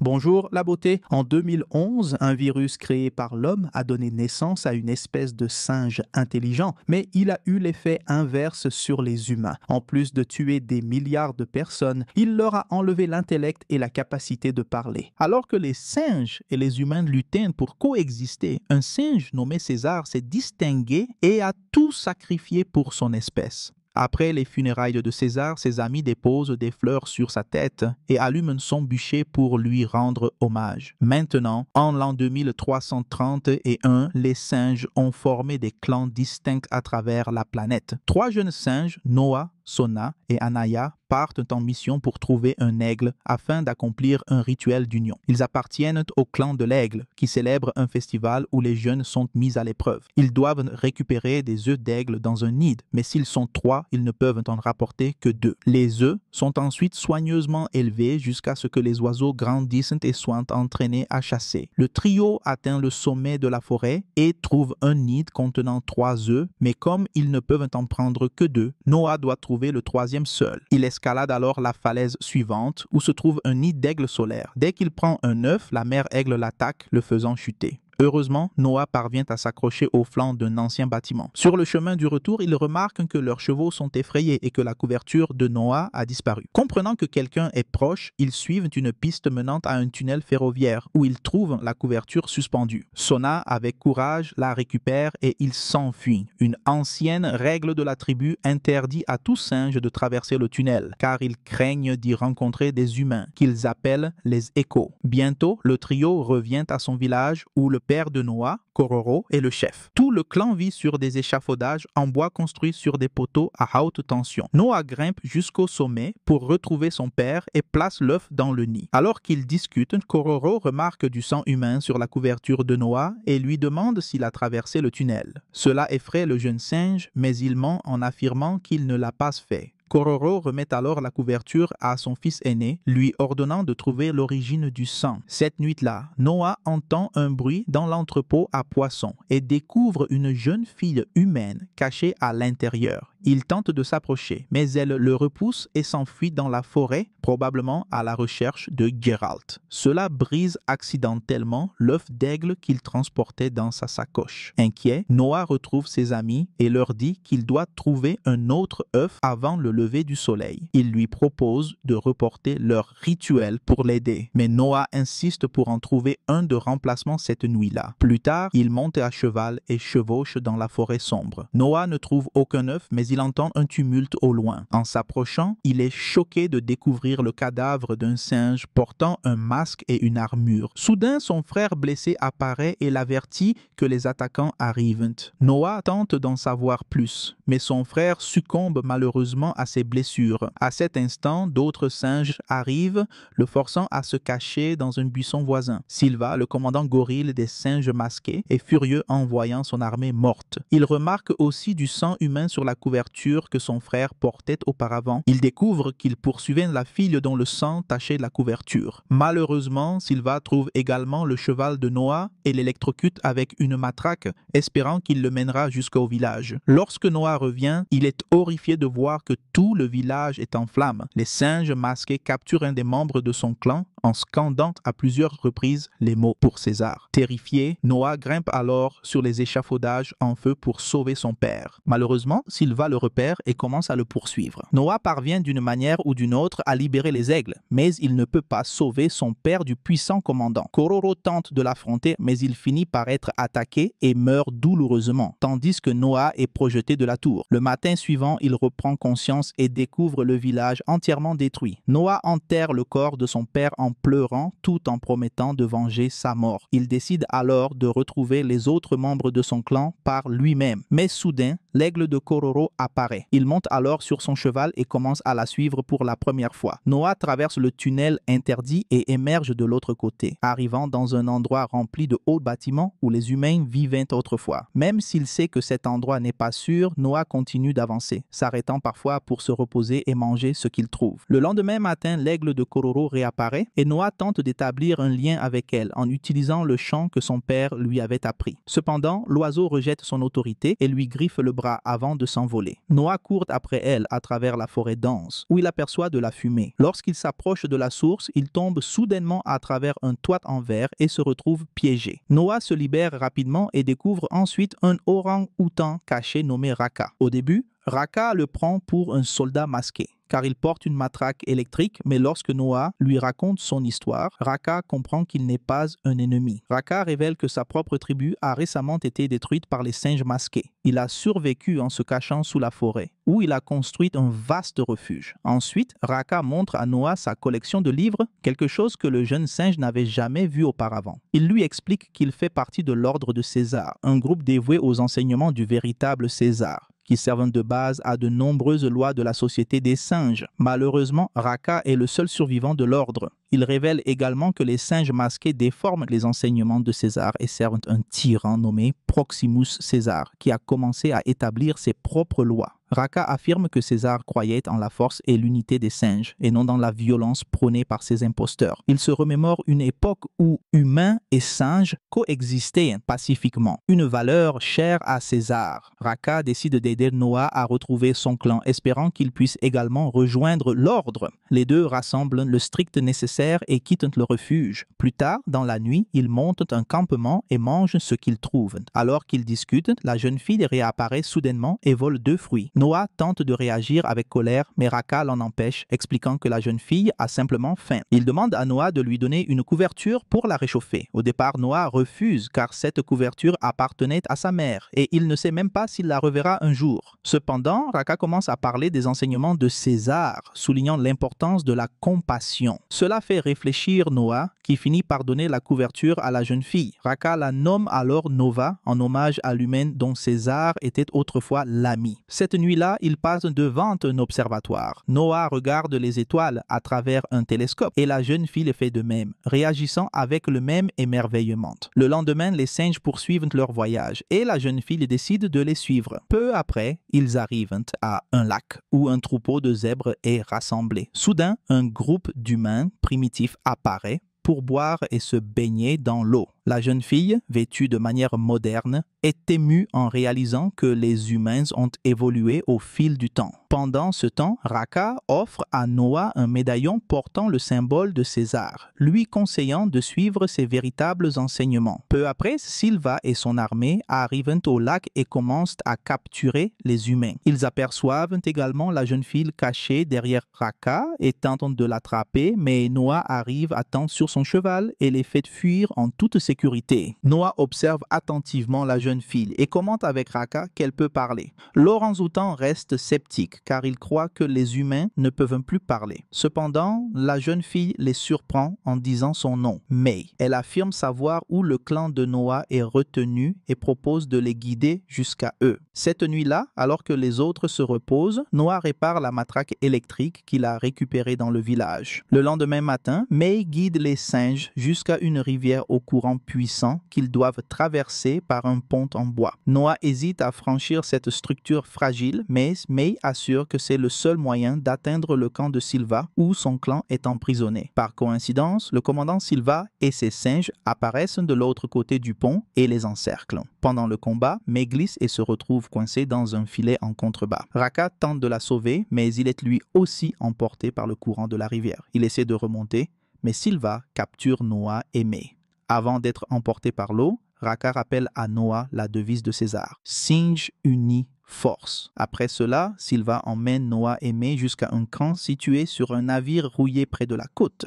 Bonjour la beauté. En 2011, un virus créé par l'homme a donné naissance à une espèce de singe intelligent, mais il a eu l'effet inverse sur les humains. En plus de tuer des milliards de personnes, il leur a enlevé l'intellect et la capacité de parler. Alors que les singes et les humains luttaient pour coexister, un singe nommé César s'est distingué et a tout sacrifié pour son espèce. Après les funérailles de César, ses amis déposent des fleurs sur sa tête et allument son bûcher pour lui rendre hommage. Maintenant, en l'an 2331, les singes ont formé des clans distincts à travers la planète. Trois jeunes singes, Noah, Sona et Anaya, partent en mission pour trouver un aigle afin d'accomplir un rituel d'union. Ils appartiennent au clan de l'aigle qui célèbre un festival où les jeunes sont mis à l'épreuve. Ils doivent récupérer des œufs d'aigle dans un nid, mais s'ils sont trois, ils ne peuvent en rapporter que deux. Les œufs sont ensuite soigneusement élevés jusqu'à ce que les oiseaux grandissent et soient entraînés à chasser. Le trio atteint le sommet de la forêt et trouve un nid contenant 3 œufs, mais comme ils ne peuvent en prendre que 2, Noah doit trouver le troisième seul. Il escalade alors la falaise suivante où se trouve un nid d'aigle solaire. Dès qu'il prend un œuf, la mère aigle l'attaque, le faisant chuter. Heureusement, Noah parvient à s'accrocher au flanc d'un ancien bâtiment. Sur le chemin du retour, ils remarquent que leurs chevaux sont effrayés et que la couverture de Noah a disparu. Comprenant que quelqu'un est proche, ils suivent une piste menant à un tunnel ferroviaire où ils trouvent la couverture suspendue. Sona, avec courage, la récupère et il s'enfuit. Une ancienne règle de la tribu interdit à tout singe de traverser le tunnel, car ils craignent d'y rencontrer des humains, qu'ils appellent les échos. Bientôt, le trio revient à son village où le père de Noah, Kororo, est le chef. Tout le clan vit sur des échafaudages en bois construits sur des poteaux à haute tension. Noah grimpe jusqu'au sommet pour retrouver son père et place l'œuf dans le nid. Alors qu'ils discutent, Kororo remarque du sang humain sur la couverture de Noah et lui demande s'il a traversé le tunnel. Cela effraie le jeune singe, mais il ment en affirmant qu'il ne l'a pas fait. Kororo remet alors la couverture à son fils aîné, lui ordonnant de trouver l'origine du sang. Cette nuit-là, Noah entend un bruit dans l'entrepôt à poissons et découvre une jeune fille humaine cachée à l'intérieur. Il tente de s'approcher, mais elle le repousse et s'enfuit dans la forêt, probablement à la recherche de Geralt. Cela brise accidentellement l'œuf d'aigle qu'il transportait dans sa sacoche. Inquiet, Noah retrouve ses amis et leur dit qu'il doit trouver un autre œuf avant le lever du soleil. Il lui propose de reporter leur rituel pour l'aider, mais Noah insiste pour en trouver un de remplacement cette nuit-là. Plus tard, il monte à cheval et chevauche dans la forêt sombre. Noah ne trouve aucun œuf, mais il entend un tumulte au loin. En s'approchant, il est choqué de découvrir le cadavre d'un singe portant un masque et une armure. Soudain, son frère blessé apparaît et l'avertit que les attaquants arrivent. Noah tente d'en savoir plus, mais son frère succombe malheureusement à ses blessures. À cet instant, d'autres singes arrivent, le forçant à se cacher dans un buisson voisin. Silva, le commandant gorille des singes masqués, est furieux en voyant son armée morte. Il remarque aussi du sang humain sur la couverture que son frère portait auparavant. Il découvre qu'il poursuivait la fille dont le sang tachait la couverture. Malheureusement, Silva trouve également le cheval de Noah et l'électrocute avec une matraque, espérant qu'il le mènera jusqu'au village. Lorsque Noah revient, il est horrifié de voir que tout le village est en flammes. Les singes masqués capturent un des membres de son clan en scandant à plusieurs reprises les mots pour César. Terrifié, Noah grimpe alors sur les échafaudages en feu pour sauver son père. Malheureusement, Silva le repère et commence à le poursuivre. Noah parvient d'une manière ou d'une autre à libérer les aigles, mais il ne peut pas sauver son père du puissant commandant. Kororo tente de l'affronter, mais il finit par être attaqué et meurt douloureusement, tandis que Noah est projeté de la tour. Le matin suivant, il reprend conscience et découvre le village entièrement détruit. Noah enterre le corps de son père en pleurant tout en promettant de venger sa mort. Il décide alors de retrouver les autres membres de son clan par lui-même. Mais soudain, l'aigle de Kororo apparaît. Il monte alors sur son cheval et commence à la suivre pour la première fois. Noah traverse le tunnel interdit et émerge de l'autre côté, arrivant dans un endroit rempli de hauts bâtiments où les humains vivaient autrefois. Même s'il sait que cet endroit n'est pas sûr, Noah continue d'avancer, s'arrêtant parfois pour pour se reposer et manger ce qu'il trouve. Le lendemain matin, l'aigle de Kororo réapparaît et Noah tente d'établir un lien avec elle en utilisant le chant que son père lui avait appris. Cependant, l'oiseau rejette son autorité et lui griffe le bras avant de s'envoler. Noah court après elle à travers la forêt dense, où il aperçoit de la fumée. Lorsqu'il s'approche de la source, il tombe soudainement à travers un toit en verre et se retrouve piégé. Noah se libère rapidement et découvre ensuite un orang-outan caché nommé Raka. Au début, Raka le prend pour un soldat masqué, car il porte une matraque électrique, mais lorsque Noah lui raconte son histoire, Raka comprend qu'il n'est pas un ennemi. Raka révèle que sa propre tribu a récemment été détruite par les singes masqués. Il a survécu en se cachant sous la forêt, où il a construit un vaste refuge. Ensuite, Raka montre à Noah sa collection de livres, quelque chose que le jeune singe n'avait jamais vu auparavant. Il lui explique qu'il fait partie de l'ordre de César, un groupe dévoué aux enseignements du véritable César, qui servent de base à de nombreuses lois de la société des singes. Malheureusement, Raka est le seul survivant de l'ordre. Il révèle également que les singes masqués déforment les enseignements de César et servent un tyran nommé Proximus César, qui a commencé à établir ses propres lois. Raka affirme que César croyait en la force et l'unité des singes, et non dans la violence prônée par ces imposteurs. Il se remémore une époque où humains et singes coexistaient pacifiquement, une valeur chère à César. Raka décide d'aider Noah à retrouver son clan, espérant qu'il puisse également rejoindre l'ordre. Les deux rassemblent le strict nécessaire et quittent le refuge. Plus tard, dans la nuit, ils montent un campement et mangent ce qu'ils trouvent. Alors qu'ils discutent, la jeune fille réapparaît soudainement et vole 2 fruits. Noah tente de réagir avec colère, mais Raka l'en empêche, expliquant que la jeune fille a simplement faim. Il demande à Noah de lui donner une couverture pour la réchauffer. Au départ, Noah refuse, car cette couverture appartenait à sa mère, et il ne sait même pas s'il la reverra un jour. Cependant, Raka commence à parler des enseignements de César, soulignant l'importance de la compassion. Cela fait réfléchir Noah, qui finit par donner la couverture à la jeune fille. Raka la nomme alors Nova, en hommage à l'humaine dont César était autrefois l'ami. Cette nuit-là, il passe devant un observatoire. Noah regarde les étoiles à travers un télescope et la jeune fille fait de même, réagissant avec le même émerveillement. Le lendemain, les singes poursuivent leur voyage et la jeune fille décide de les suivre. Peu après, ils arrivent à un lac où un troupeau de zèbres est rassemblé. Soudain, un groupe d'humains primitifs apparaît pour boire et se baigner dans l'eau. La jeune fille, vêtue de manière moderne, est émue en réalisant que les humains ont évolué au fil du temps. Pendant ce temps, Raka offre à Noah un médaillon portant le symbole de César, lui conseillant de suivre ses véritables enseignements. Peu après, Silva et son armée arrivent au lac et commencent à capturer les humains. Ils aperçoivent également la jeune fille cachée derrière Raka et tentent de l'attraper, mais Noah arrive à temps sur son cheval et les fait fuir en toute sécurité. Noah observe attentivement la jeune fille et commente avec Raka qu'elle peut parler. L'orang-outan reste sceptique car il croit que les humains ne peuvent plus parler. Cependant, la jeune fille les surprend en disant son nom, May. Elle affirme savoir où le clan de Noah est retenu et propose de les guider jusqu'à eux. Cette nuit-là, alors que les autres se reposent, Noah répare la matraque électrique qu'il a récupérée dans le village. Le lendemain matin, May guide les singes jusqu'à une rivière au courant puissant qu'ils doivent traverser par un pont en bois. Noah hésite à franchir cette structure fragile, mais May assure que c'est le seul moyen d'atteindre le camp de Silva où son clan est emprisonné. Par coïncidence, le commandant Silva et ses singes apparaissent de l'autre côté du pont et les encerclent. Pendant le combat, May glisse et se retrouve coincé dans un filet en contrebas. Raka tente de la sauver, mais il est lui aussi emporté par le courant de la rivière. Il essaie de remonter, mais Silva capture Noah et May. Avant d'être emporté par l'eau, Raka rappelle à Noah la devise de César. Singe uni force. Après cela, Silva emmène Noah et May jusqu'à un camp situé sur un navire rouillé près de la côte,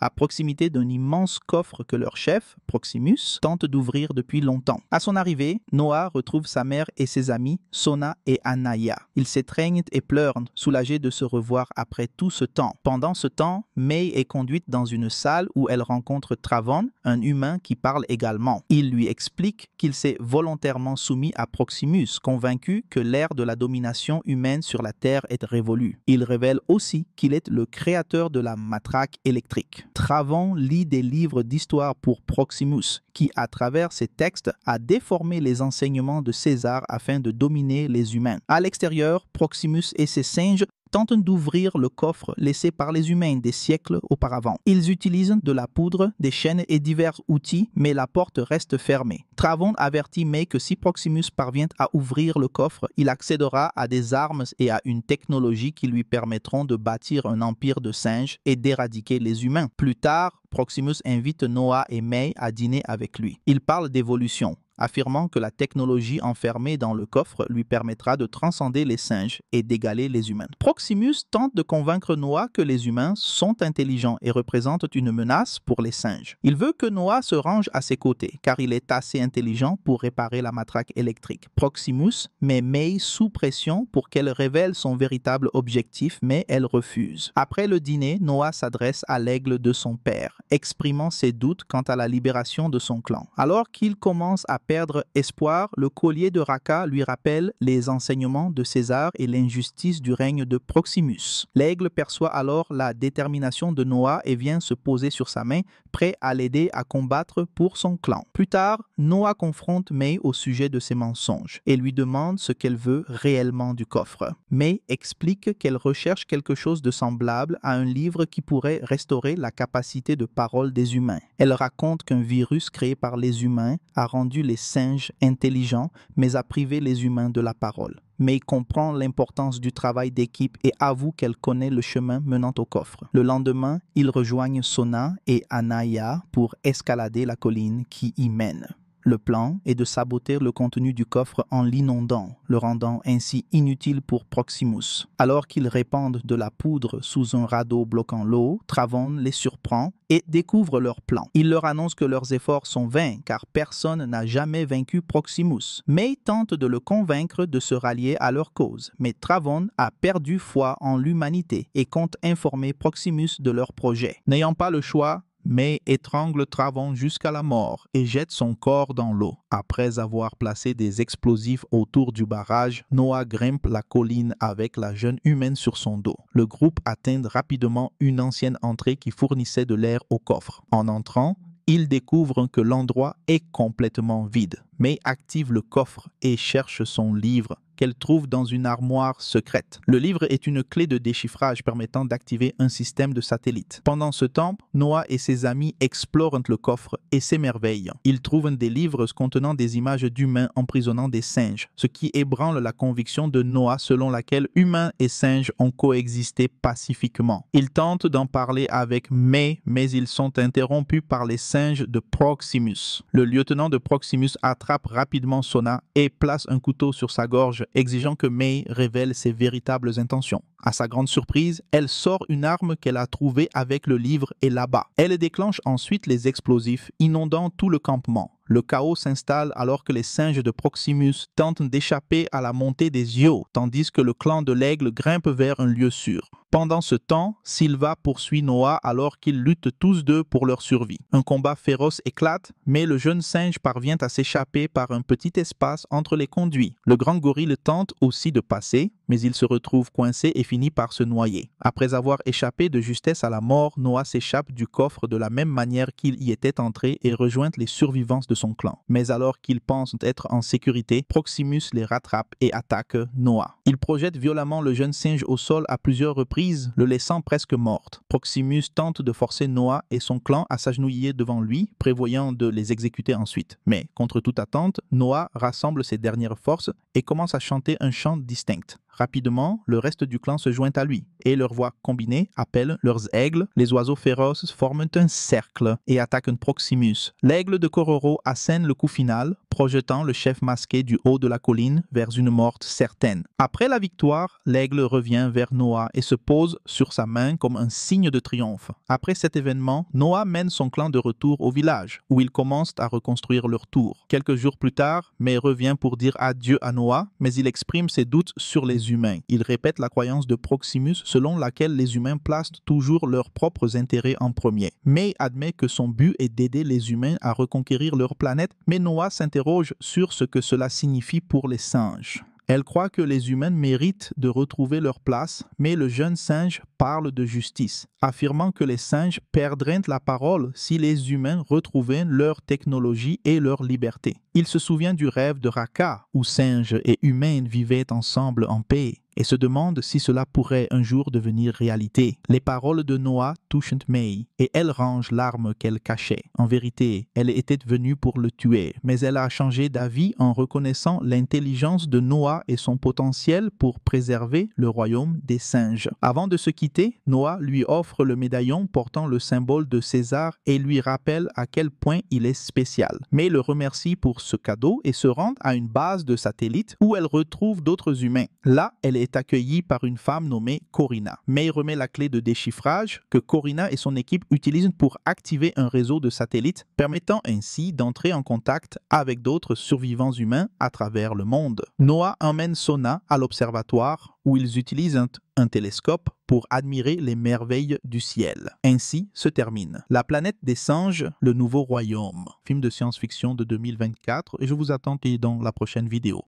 à proximité d'un immense coffre que leur chef, Proximus, tente d'ouvrir depuis longtemps. À son arrivée, Noah retrouve sa mère et ses amis, Sona et Anaya. Ils s'étreignent et pleurent, soulagés de se revoir après tout ce temps. Pendant ce temps, May est conduite dans une salle où elle rencontre Travon, un humain qui parle également. Il lui explique qu'il s'est volontairement soumis à Proximus, convaincu que l'ère de la domination humaine sur la Terre est révolue. Il révèle aussi qu'il est le créateur de la matraque électrique. Travon lit des livres d'histoire pour Proximus, qui, à travers ses textes, a déformé les enseignements de César afin de dominer les humains. À l'extérieur, Proximus et ses singes tentent d'ouvrir le coffre laissé par les humains des siècles auparavant. Ils utilisent de la poudre, des chaînes et divers outils, mais la porte reste fermée. Travon avertit May que si Proximus parvient à ouvrir le coffre, il accédera à des armes et à une technologie qui lui permettront de bâtir un empire de singes et d'éradiquer les humains. Plus tard, Proximus invite Noah et May à dîner avec lui. Il parle d'évolution, affirmant que la technologie enfermée dans le coffre lui permettra de transcender les singes et d'égaler les humains. Proximus tente de convaincre Noah que les humains sont intelligents et représentent une menace pour les singes. Il veut que Noah se range à ses côtés, car il est assez intelligent pour réparer la matraque électrique. Proximus met May sous pression pour qu'elle révèle son véritable objectif, mais elle refuse. Après le dîner, Noah s'adresse à l'aigle de son père, exprimant ses doutes quant à la libération de son clan. Alors qu'il commence à perdre espoir, le collier de Raka lui rappelle les enseignements de César et l'injustice du règne de Proximus. L'aigle perçoit alors la détermination de Noah et vient se poser sur sa main, prêt à l'aider à combattre pour son clan. Plus tard, Noah confronte May au sujet de ses mensonges et lui demande ce qu'elle veut réellement du coffre. May explique qu'elle recherche quelque chose de semblable à un livre qui pourrait restaurer la capacité de parole des humains. Elle raconte qu'un virus créé par les humains a rendu les singes intelligents, mais a privé les humains de la parole. May comprend l'importance du travail d'équipe et avoue qu'elle connaît le chemin menant au coffre. Le lendemain, ils rejoignent Sona et Anaya pour escalader la colline qui y mène. Le plan est de saboter le contenu du coffre en l'inondant, le rendant ainsi inutile pour Proximus. Alors qu'ils répandent de la poudre sous un radeau bloquant l'eau, Travon les surprend et découvre leur plan. Il leur annonce que leurs efforts sont vains car personne n'a jamais vaincu Proximus. May tente de le convaincre de se rallier à leur cause, mais Travon a perdu foi en l'humanité et compte informer Proximus de leur projet. N'ayant pas le choix, May étrangle Travon jusqu'à la mort et jette son corps dans l'eau. Après avoir placé des explosifs autour du barrage, Noah grimpe la colline avec la jeune humaine sur son dos. Le groupe atteint rapidement une ancienne entrée qui fournissait de l'air au coffre. En entrant, ils découvrent que l'endroit est complètement vide. May active le coffre et cherche son livre qu'elle trouve dans une armoire secrète. Le livre est une clé de déchiffrage permettant d'activer un système de satellite. Pendant ce temps, Noah et ses amis explorent le coffre et s'émerveillent. Ils trouvent des livres contenant des images d'humains emprisonnant des singes, ce qui ébranle la conviction de Noah selon laquelle humains et singes ont coexisté pacifiquement. Ils tentent d'en parler avec May, mais ils sont interrompus par les singes de Proximus. Le lieutenant de Proximus attrape rapidement Sona et place un couteau sur sa gorge, exigeant que May révèle ses véritables intentions. À sa grande surprise, elle sort une arme qu'elle a trouvée avec le livre et l'abat. Elle déclenche ensuite les explosifs, inondant tout le campement. Le chaos s'installe alors que les singes de Proximus tentent d'échapper à la montée des Yeux, tandis que le clan de l'aigle grimpe vers un lieu sûr. Pendant ce temps, Silva poursuit Noah alors qu'ils luttent tous deux pour leur survie. Un combat féroce éclate, mais le jeune singe parvient à s'échapper par un petit espace entre les conduits. Le grand gorille tente aussi de passer, mais il se retrouve coincé et finit par se noyer. Après avoir échappé de justesse à la mort, Noah s'échappe du coffre de la même manière qu'il y était entré et rejoint les survivants de son clan. Mais alors qu'ils pensent être en sécurité, Proximus les rattrape et attaque Noah. Il projette violemment le jeune singe au sol à plusieurs reprises, le laissant presque morte. Proximus tente de forcer Noah et son clan à s'agenouiller devant lui, prévoyant de les exécuter ensuite. Mais, contre toute attente, Noah rassemble ses dernières forces et commence à chanter un chant distinct. Rapidement, le reste du clan se joint à lui, et leurs voix combinées appellent leurs aigles. Les oiseaux féroces forment un cercle et attaquent Proximus. L'aigle de Kororo assène le coup final, projetant le chef masqué du haut de la colline vers une morte certaine. Après la victoire, l'aigle revient vers Noah et se pose sur sa main comme un signe de triomphe. Après cet événement, Noah mène son clan de retour au village, où ils commencent à reconstruire leur tour. Quelques jours plus tard, May revient pour dire adieu à Noah, mais il exprime ses doutes sur les humains. Il répète la croyance de Proximus selon laquelle les humains placent toujours leurs propres intérêts en premier. May admet que son but est d'aider les humains à reconquérir leur planète, mais Noah s'interroge sur ce que cela signifie pour les singes. Elle croit que les humains méritent de retrouver leur place, mais le jeune singe parle de justice, affirmant que les singes perdraient la parole si les humains retrouvaient leur technologie et leur liberté. Il se souvient du rêve de Raka, où singes et humains vivaient ensemble en paix, et se demande si cela pourrait un jour devenir réalité. Les paroles de Noah touchent May et elle range l'arme qu'elle cachait. En vérité, elle était venue pour le tuer, mais elle a changé d'avis en reconnaissant l'intelligence de Noah et son potentiel pour préserver le royaume des singes. Avant de se quitter, Noah lui offre le médaillon portant le symbole de César et lui rappelle à quel point il est spécial. May le remercie pour ce cadeau et se rend à une base de satellite où elle retrouve d'autres humains. Là, elle est accueillie par une femme nommée Corina. May remet la clé de déchiffrage que Corina et son équipe utilisent pour activer un réseau de satellites, permettant ainsi d'entrer en contact avec d'autres survivants humains à travers le monde. Noah emmène Sona à l'observatoire où ils utilisent un télescope pour admirer les merveilles du ciel. Ainsi se termine La planète des singes, le nouveau royaume, film de science-fiction de 2024, et je vous attends dans la prochaine vidéo.